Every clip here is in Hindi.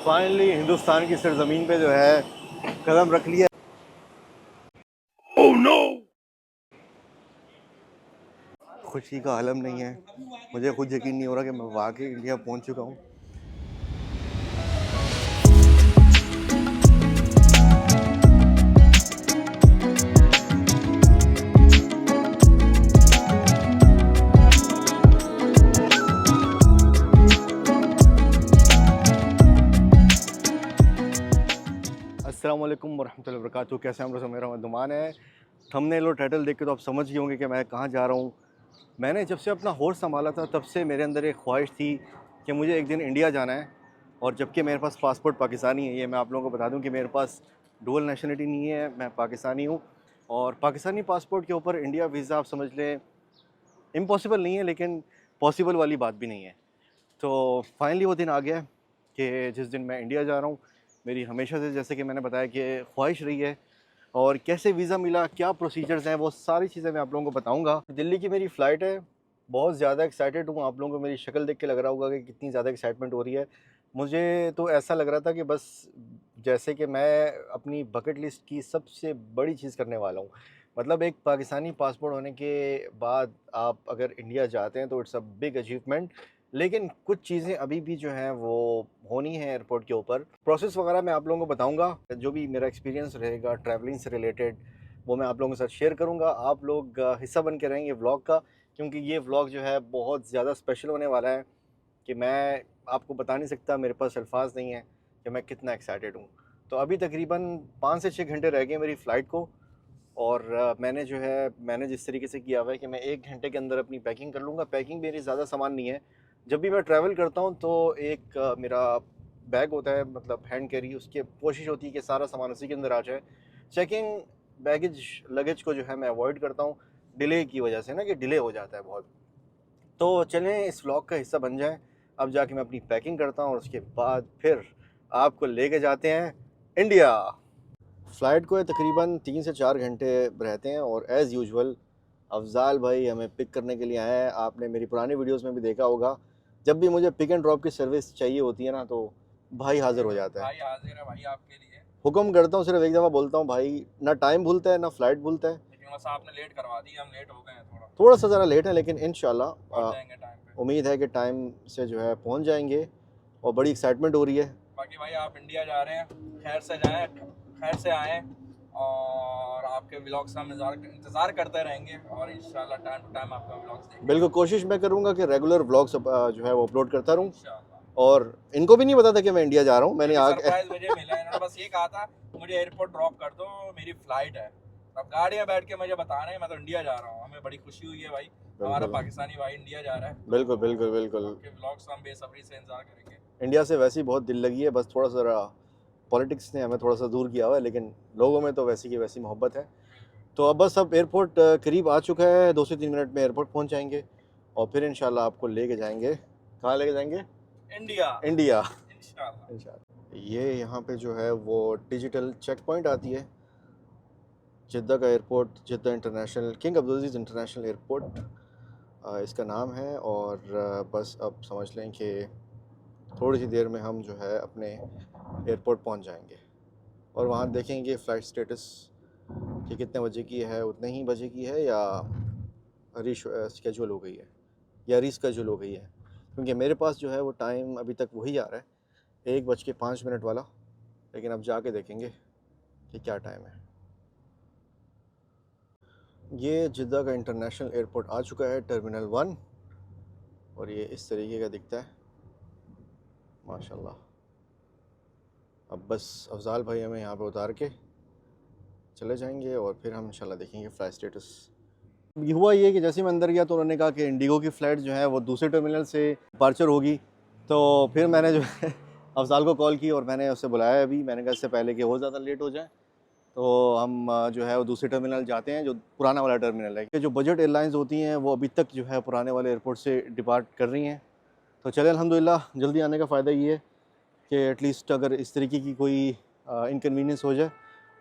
फाइनली हिंदुस्तान की सरजमीन पे जो है कदम रख लिया। oh, no! खुशी का आलम नहीं है, मुझे खुद यकीन नहीं हो रहा कि मैं वाकई इंडिया पहुंच चुका हूं। अस्सलाम वालेकुम वरहमतुल्लाहि वबरकातुहू। कैसे हम लोग? मेरा दुमान है। थंबनेल और टाइटल देख के तो आप समझ गए होंगे कि मैं कहाँ जा रहा हूँ। मैंने जब से अपना होश संभाला था तब से मेरे अंदर एक ख्वाहिश थी कि मुझे एक दिन इंडिया जाना है। और जबकि मेरे पास पासपोर्ट पाकिस्तानी है, ये मैं आप लोगों को बता दूं कि मेरे पास डुअल नेशनलिटी नहीं है, मैं पाकिस्तानी हूँ। और पाकिस्तानी पासपोर्ट के ऊपर इंडिया वीज़ा आप समझ लें इम्पॉसिबल नहीं है, लेकिन पॉसिबल वाली बात भी नहीं है। तो फाइनली वो दिन आ गया कि जिस दिन मैं इंडिया जा रहा हूँ। मेरी हमेशा से, जैसे कि मैंने बताया, कि ख्वाहिश रही है। और कैसे वीज़ा मिला, क्या प्रोसीजर्स हैं, वो सारी चीज़ें मैं आप लोगों को बताऊंगा। दिल्ली की मेरी फ़्लाइट है, बहुत ज़्यादा एक्साइटेड हूँ। आप लोगों को मेरी शक्ल देख के लग रहा होगा कि कितनी ज़्यादा एक्साइटमेंट हो रही है। मुझे तो ऐसा लग रहा था कि बस जैसे कि मैं अपनी बकेट लिस्ट की सबसे बड़ी चीज़ करने वाला हूँ। मतलब एक पाकिस्तानी पासपोर्ट होने के बाद आप अगर इंडिया जाते हैं तो इट्स अ बिग अचीवमेंट। लेकिन कुछ चीज़ें अभी भी जो हैं वो होनी है एयरपोर्ट के ऊपर। प्रोसेस वगैरह मैं आप लोगों को बताऊंगा, जो भी मेरा एक्सपीरियंस रहेगा ट्रैवलिंग से रिलेटेड वो मैं आप लोगों के साथ शेयर करूंगा। आप लोग हिस्सा बन के रहेंगे व्लॉग का, क्योंकि ये व्लॉग जो है बहुत ज़्यादा स्पेशल होने वाला है कि मैं आपको बता नहीं सकता, मेरे पास अल्फाज नहीं है कि मैं कितना एक्साइटेड हूँ। तो अभी तकरीबन 5 से 6 घंटे रह गए मेरी फ़्लाइट को। और मैंने जो है मैंने जिस तरीके से किया हुआ है कि मैं 1 घंटे के अंदर अपनी पैकिंग कर लूँगा। पैकिंग मेरी ज़्यादा सामान नहीं है। जब भी मैं ट्रैवल करता हूँ तो एक मेरा बैग होता है, मतलब हैंड कैरी, उसकी कोशिश होती है कि सारा सामान उसी के अंदर आ जाए। चेकिंग बैगेज लगेज को जो है मैं अवॉइड करता हूँ, डिले की वजह से ना, कि डिले हो जाता है बहुत। तो चलें इस व्लॉग का हिस्सा बन जाएं। अब जाके मैं अपनी पैकिंग करता हूँ और उसके बाद फिर आपको लेके जाते हैं इंडिया। फ़्लाइट को तकरीबन 3 से 4 घंटे रहते हैं और एज़ यूजुअल अफ़ज़ाल भाई हमें पिक करने के लिए आए हैं। आपने मेरी पुरानी वीडियोस में भी देखा होगा, जब भी मुझे पिक एंड ड्रॉप की सर्विस चाहिए होती है ना, तो भाई हाज़िर हो जाता है। भाई हाजिर है भाई आपके लिए। हुक्म करता हूँ, सिर्फ एक दफ़ा बोलता हूँ भाई, ना टाइम भूलता है ना फ़्लाइट भूलता है। लेकिन बस आपने लेट करवा दी, हम लेट हो गए हैं थोड़ा सा ज़रा लेट है, लेकिन इंशाल्लाह पहुंच जाएंगे टाइम पे। उम्मीद है कि टाइम से जो है पहुँच जाएंगे। और बड़ी एक्साइटमेंट हो रही है। बाकी भाई आप इंडिया जा रहे हैं, खैर से जाएं, खैर से आएँ, और आपके व्लॉग्स का हम इंतज़ार करते रहेंगे और इंशाल्लाह टाइम टू टाइम आपका व्लॉग्स देखेंगे बिल्कुल कोशिश मैं करूँगा कि रेगुलर व्लॉग्स जो है वो अपलोड करता रहूँ। इंशाल्लाह। और इनको भी नहीं पता था कि मैं इंडिया जा रहा हूँ। ये मैंने भी आगे सरप्राइज मुझे मिला है, इन्होंने बस ये कहा था मुझे एयरपोर्ट ड्रॉप कर दो, मेरी फ़्लाइट है। अब गाड़ी में बैठ के मुझे बता रहे हैं मैं तो इंडिया जा रहा हूँ। हमें बड़ी खुशी हुई है भाई, हमारा बिल्कुल पाकिस्तानी भाई इंडिया जा रहा है। बिल्कुल बिल्कुल बिल्कुल। आपके व्लॉग्स हम बेसब्री से इंतज़ार करेंगे। इंडिया से वैसे ही बहुत दिल लगी है, बस थोड़ा सा पॉलिटिक्स ने हमें थोड़ा सा दूर किया हुआ है, लेकिन लोगों में तो वैसी की वैसी मोहब्बत है। तो अब बस अब एयरपोर्ट करीब आ चुका है, 2 से 3 मिनट में एयरपोर्ट पहुंच जाएंगे और फिर इंशाल्लाह आपको लेके जाएंगे। कहाँ लेके जाएंगे? इंडिया इंडिया इंशाल्लाह। इंशाल्लाह। ये यहाँ पे जो है वो डिजिटल चेक पॉइंट आती है। जिद्दा का airport, Jeddah international, king Abdul Aziz international airport इसका नाम है। और बस अब समझ लें कि थोड़ी सी देर में हम जो है अपने एयरपोर्ट पहुंच जाएंगे और वहाँ देखेंगे फ़्लाइट स्टेटस कि कितने बजे की है, उतने ही बजे की है या स्केजूल हो गई है या रीस्केजूल हो गई है। क्योंकि मेरे पास जो है वो टाइम अभी तक वही आ रहा है, 1:05 वाला। लेकिन अब जाके देखेंगे कि क्या टाइम है। ये जिद्दा का इंटरनेशनल एयरपोर्ट आ चुका है, टर्मिनल 1, और ये इस तरीके का दिखता है माशाल्लाह। अब बस अफ़ज़ाल भाई हमें यहाँ पे उतार के चले जाएंगे और फिर हम इंशाल्लाह देखेंगे फ़्लाइट स्टेटस। ये हुआ ये कि जैसे मैं अंदर गया तो उन्होंने कहा कि इंडिगो की फ़्लाइट जो है वो दूसरे टर्मिनल से डिपार्चर होगी। तो फिर मैंने जो है अफ़ज़ाल को कॉल की और मैंने उससे बुलाया अभी। मैंने कहा इससे पहले कि और ज़्यादा लेट हो जाए तो हम जो है वो दूसरे टर्मिनल जाते हैं, जो पुराना वाला टर्मिनल है। कि जो बजट एयरलाइंस होती हैं वो अभी तक जो है पुराने वाले एयरपोर्ट से डिपार्ट कर रही हैं। तो चले अल्हम्दुलिल्लाह, जल्दी आने का फ़ायदा ये है कि एटलीस्ट अगर इस तरीके की कोई इनकन्वीनियंस हो जाए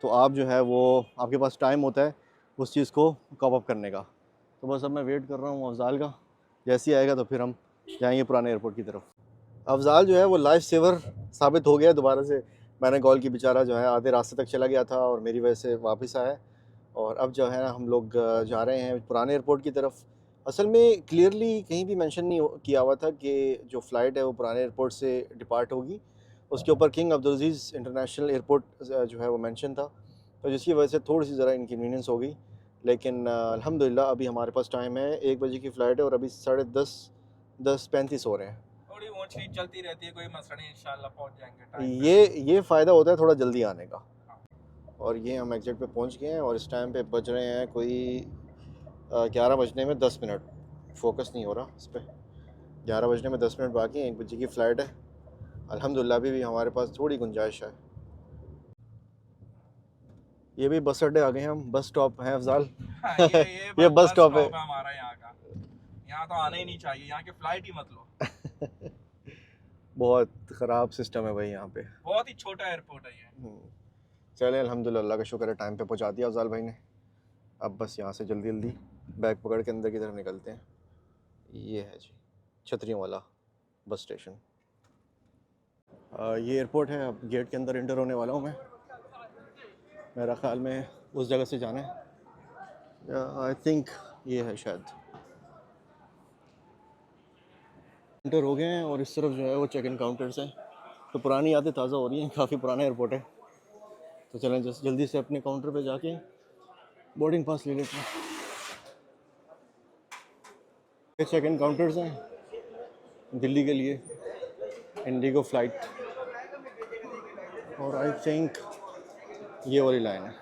तो आप जो है वो आपके पास टाइम होता है उस चीज़ को कॉप अप करने का। तो बस अब मैं वेट कर रहा हूँ अफ़ज़ाल का, जैसे ही आएगा तो फिर हम जाएंगे पुराने एयरपोर्ट की तरफ। अफजाल जो है वो लाइफ सेवर साबित हो गया दोबारा से। मैंने कॉल की, बेचारा जो है आधे रास्ते तक चला गया था और मेरी वजह से वापस आया। और अब जो है ना हम लोग जा रहे हैं पुराने एयरपोर्ट की तरफ। असल में क्लियरली कहीं भी मेंशन नहीं किया हुआ था कि जो फ़्लाइट है वो पुराने एयरपोर्ट से डिपार्ट होगी। उसके ऊपर किंग अब्दुलज़ीज़ इंटरनेशनल एयरपोर्ट जो है वो मेंशन था, तो जिसकी वजह से थोड़ी सी ज़रा इनकन्वीनियंस हो गई। लेकिन अल्हम्दुलिल्लाह अभी हमारे पास टाइम है, 1 बजे की फ़्लाइट है और अभी 10:35 हो रहे हैं। थोड़ी ऊँच नीच चलती रहती है, कोई मसला नहीं, इंशाल्लाह पहुँच जाएंगे टाइम ये फ़ायदा होता है थोड़ा जल्दी आने का। और ये हम एग्ज़िट पे पहुंच गए हैं और इस टाइम पे बज रहे हैं कोई 11 बजने में 10 मिनट। फोकस नहीं हो रहा इस पर। 11 बजने में 10 मिनट बाकी हैं, 1 बजे की फ़्लाइट है। अल्हम्दुलिल्लाह अभी भी हमारे पास थोड़ी गुंजाइश है। ये भी बस अड्डे आ गए हैं हम, बस स्टॉप है अफजाल। हाँ, ये बस स्टॉप है। हमारा यहाँ का। यहाँ तो आना ही नहीं चाहिए, यहाँ की फ्लाइट ही मत लो। बहुत ख़राब सिस्टम है भाई यहाँ पे। बहुत ही छोटा एयरपोर्ट है ये। चले अल्हम्दुलिल्लाह, अल्लाह का शुक्र है टाइम पे पहुँचा दिया अफजाल भाई ने। अब बस यहाँ से जल्दी जल्दी बैग पकड़ के अंदर की तरफ निकलते हैं। ये है जी छतरियों वाला बस स्टेशन। ये एयरपोर्ट है, अब गेट के अंदर एंटर होने वाला हूँ मैं। मेरा ख़्याल में उस जगह से जाना है, आई थिंक ये है शायद। एंटर हो गए हैं और इस तरफ जो है वो चेक इन काउंटर्स हैं। तो पुरानी यादें ताज़ा हो रही हैं, काफ़ी पुराना एयरपोर्ट है। तो चलें जल्दी से अपने काउंटर पे जाके बोर्डिंग पास ले लेते हैं। ये चेक इन काउंटर्स हैं दिल्ली के लिए, इंडिगो फ़्लाइट। और आई थिंक ये वाली लाइन है,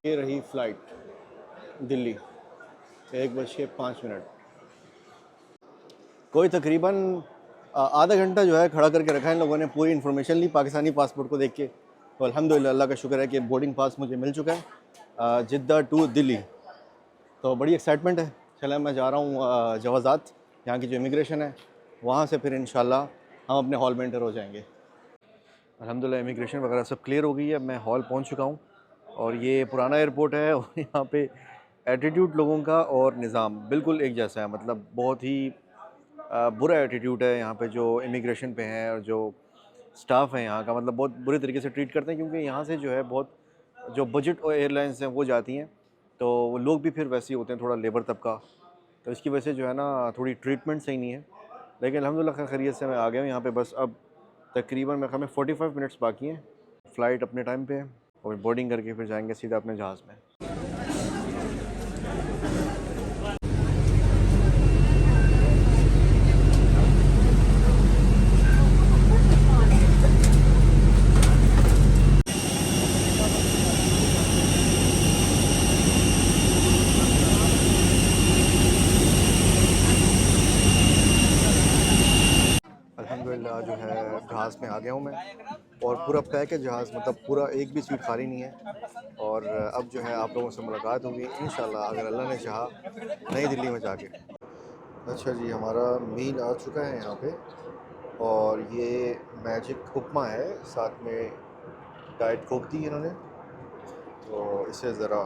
ये रही फ़्लाइट दिल्ली, 1:05। कोई तकरीबन आधा घंटा जो है खड़ा करके रखा है इन लोगों ने, पूरी इन्फॉर्मेशन ली पाकिस्तानी पासपोर्ट को देख के। तो अल्हम्दुलिल्लाह अल्लाह का शुक्र है कि बोर्डिंग पास मुझे मिल चुका है जिद्दा टू दिल्ली। तो बड़ी एक्साइटमेंट है। चला मैं जा रहा हूँ जवाज़ात, यहाँ की जो इमिग्रेशन है वहाँ से फिर इंशाल्लाह हम अपने हॉल में एंटर हो जाएंगे। अल्हम्दुलिल्लाह इमिग्रेशन वगैरह सब क्लियर हो गई है, मैं हॉल पहुँच चुका हूँ। और ये पुराना एयरपोर्ट है और यहाँ पे एटीट्यूड लोगों का और निज़ाम बिल्कुल एक जैसा है। मतलब बहुत ही बुरा एटीट्यूड है यहाँ पे जो इमिग्रेशन पे हैं, और जो स्टाफ है यहाँ का मतलब बहुत बुरे तरीके से ट्रीट करते हैं। क्योंकि यहाँ से जो है बहुत जो बजट एयरलाइंस हैं वो जाती हैं, तो वो लोग भी फिर वैसे ही होते हैं, थोड़ा लेबर तबका। तो इसकी वजह से जो है ना थोड़ी ट्रीटमेंट सही नहीं है। लेकिन अल्हम्दुलिल्लाह खैरियत से मैं आ गया हूँ यहाँ पे। बस अब तकरीबन मेरे ख्याल में 45 मिनट्स बाकी हैं। फ़्लाइट अपने टाइम पे है और बोर्डिंग करके फिर जाएंगे सीधा अपने जहाज़ में। अल्हम्दुलिल्लाह जो है जहाज़ में आ गया हूँ मैं, और पूरा पैक है जहाज़, मतलब पूरा एक भी सीट खाली नहीं है। और अब जो है आप लोगों से मुलाकात होगी इंशाल्लाह, अगर अल्लाह ने चाहा, नई दिल्ली में जाके। अच्छा जी, हमारा मील आ चुका है यहाँ पे, और ये मैजिक उपमा है, साथ में डाइट कोक दी इन्होंने। तो इसे ज़रा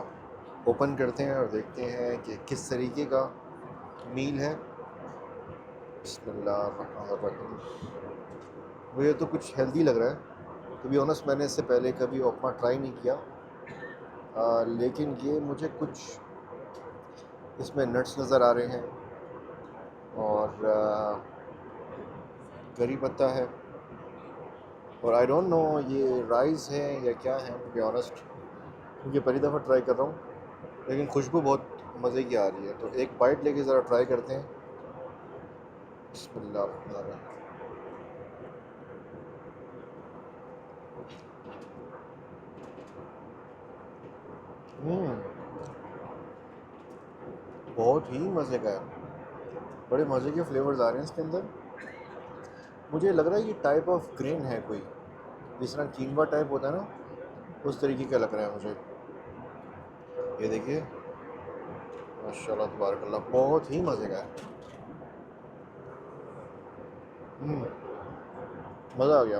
ओपन करते हैं और देखते हैं कि किस तरीके का मील है। बिस्मिल्लाहिर्रहमानिर्रहीम। मुझे तो कुछ हेल्दी लग रहा है, टू बी ऑनेस्ट। मैंने इससे पहले कभी उपमा ट्राई नहीं किया, लेकिन ये मुझे कुछ इसमें नट्स नज़र आ रहे हैं और करी पत्ता है, और आई डोंट नो ये राइस है या क्या है, टू बी ऑनेस्ट। क्योंकि पहली दफ़ा ट्राई कर रहा हूँ, लेकिन खुशबू बहुत मज़े की आ रही है। तो एक बाइट लेके ज़रा ट्राई करते हैं। बिस्मिल्लाह। बहुत ही मज़े का है, बड़े मज़े के फ्लेवर्स आ रहे हैं इसके अंदर। मुझे लग रहा है ये टाइप ऑफ ग्रेन है कोई, जिस तरह कीनवा टाइप होता है ना, उस तरीके का लग रहा है मुझे। ये देखिए माशाल्लाह तबारकल्लाह, बहुत ही मज़े का है। मज़ा आ गया।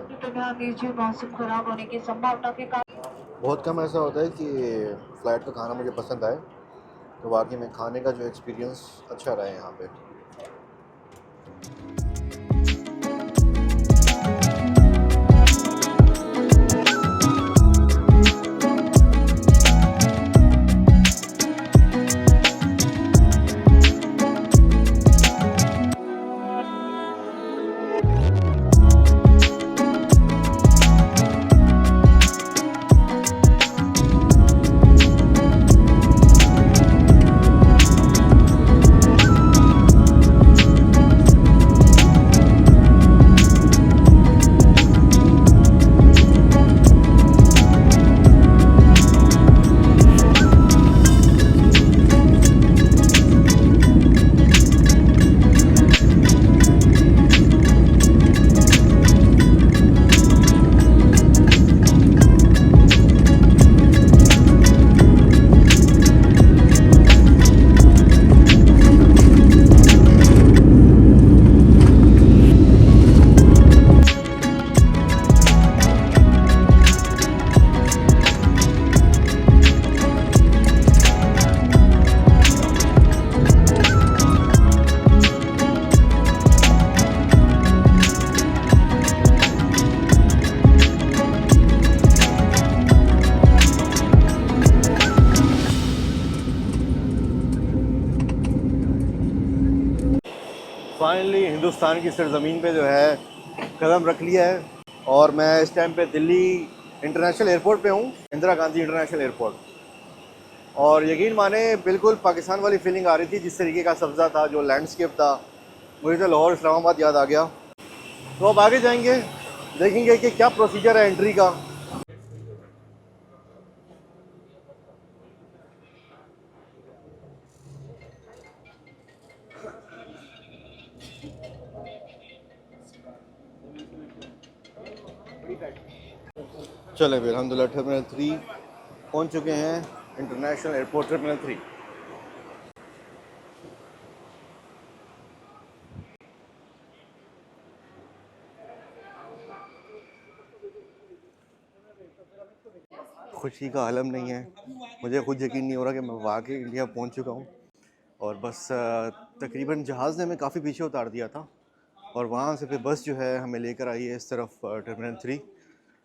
मौसम खराब होने की संभावना के कारण बहुत कम ऐसा होता है कि फ़्लाइट का खाना मुझे पसंद आए, तो वाकई में खाने का जो एक्सपीरियंस अच्छा रहा है यहाँ पे। फाइनली हिंदुस्तान की सरजमीन पे जो है कदम रख लिया है और मैं इस टाइम पे दिल्ली इंटरनेशनल एयरपोर्ट पे हूँ, इंदिरा गांधी इंटरनेशनल एयरपोर्ट। और यकीन माने बिल्कुल पाकिस्तान वाली फीलिंग आ रही थी, जिस तरीके का सब्ज़ा था, जो लैंडस्केप था, मुझे तो लाहौर इस्लामाबाद याद आ गया। तो अब आगे जाएंगे, देखेंगे कि क्या प्रोसीजर है एंट्री का। चले फिर अल्हम्दुलिल्लाह टर्मिनल 3 पहुंच चुके हैं, इंटरनेशनल एयरपोर्ट टर्मिनल 3। खुशी का आलम नहीं है, मुझे खुद यकीन नहीं हो रहा कि मैं वाकई इंडिया पहुंच चुका हूं। और बस तकरीबन जहाज़ ने हमें काफ़ी पीछे उतार दिया था और वहाँ से फिर बस जो है हमें लेकर आई है इस तरफ टर्मिनल 3।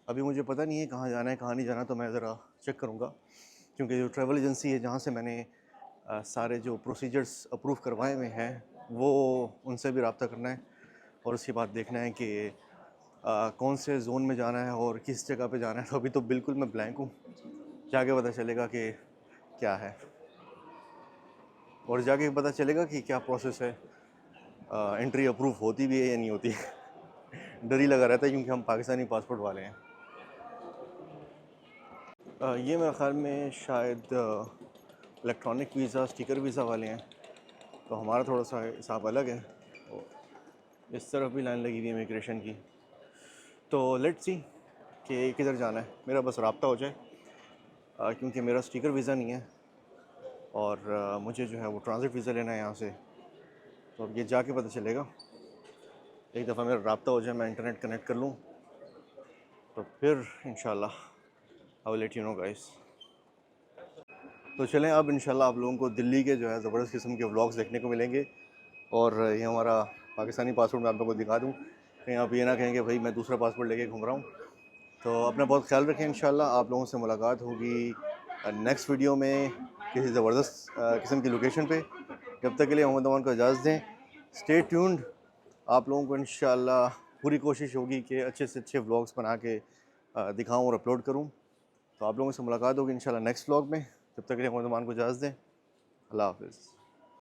अभी मुझे पता नहीं है कहाँ जाना है कहाँ नहीं जाना, तो मैं ज़रा चेक करूँगा, क्योंकि जो ट्रैवल एजेंसी है जहाँ से मैंने सारे जो प्रोसीजर्स अप्रूव करवाए हुए हैं वो उनसे भी रब्ता करना है और उसके बाद देखना है कि कौन से जोन में जाना है और किस जगह पे जाना है। तो अभी तो बिल्कुल मैं ब्लैंक हूँ, जाके पता चलेगा कि क्या है और जाके पता चलेगा कि क्या प्रोसेस है, एंट्री अप्रूव होती भी है या नहीं होती डर ही लगा रहता है क्योंकि हम पाकिस्तानी पासपोर्ट वाले हैं। ये मेरे ख़्याल में शायद इलेक्ट्रॉनिक वीज़ा स्टिकर वीज़ा वाले हैं, तो हमारा थोड़ा सा हिसाब अलग है। और इस तरफ भी लाइन लगी हुई है इमिग्रेशन की, तो लेट्स सी कि किधर जाना है। मेरा बस रब्ता हो जाए, क्योंकि मेरा स्टिकर वीज़ा नहीं है और मुझे जो है वो ट्रांजिट वीज़ा लेना है यहाँ से। तो अब ये जाके पता चलेगा, एक दफ़ा मेरा रब्ता हो जाए, मैं इंटरनेट कनेक्ट कर लूँ, तो फिर इंशाल्लाह I will let you know guys. तो चलें अब इंशाल्लाह आप लोगों को दिल्ली के जो है ज़बरदस्त किस्म के व्लॉग्स देखने को मिलेंगे। और ये हमारा पाकिस्तानी पासपोर्ट मैं आप लोगों को दिखा दूँ, कहीं आप ये ना कहें कि भाई मैं दूसरा पासपोर्ट लेके घूम रहा हूँ। तो अपना बहुत ख्याल रखें, इंशाल्लाह आप लोगों से मुलाकात होगी नेक्स्ट वीडियो में किसी ज़बरदस्त किस्म की लोकेशन पे। जब तक के लिए मोहम्मद अमान को इजाज़त दें, स्टे ट्यून्ड। आप लोगों को इंशाल्लाह पूरी कोशिश होगी कि अच्छे से अच्छे व्लॉग्स बना के दिखाऊँ और अपलोड करूँ। तो आप लोगों से मुलाकात होगी इंशाल्लाह नेक्स्ट व्लॉग में। जब तक के लिए मोहम्मद अमान को इजाज़त दें, अल्लाह हाफ़िज़।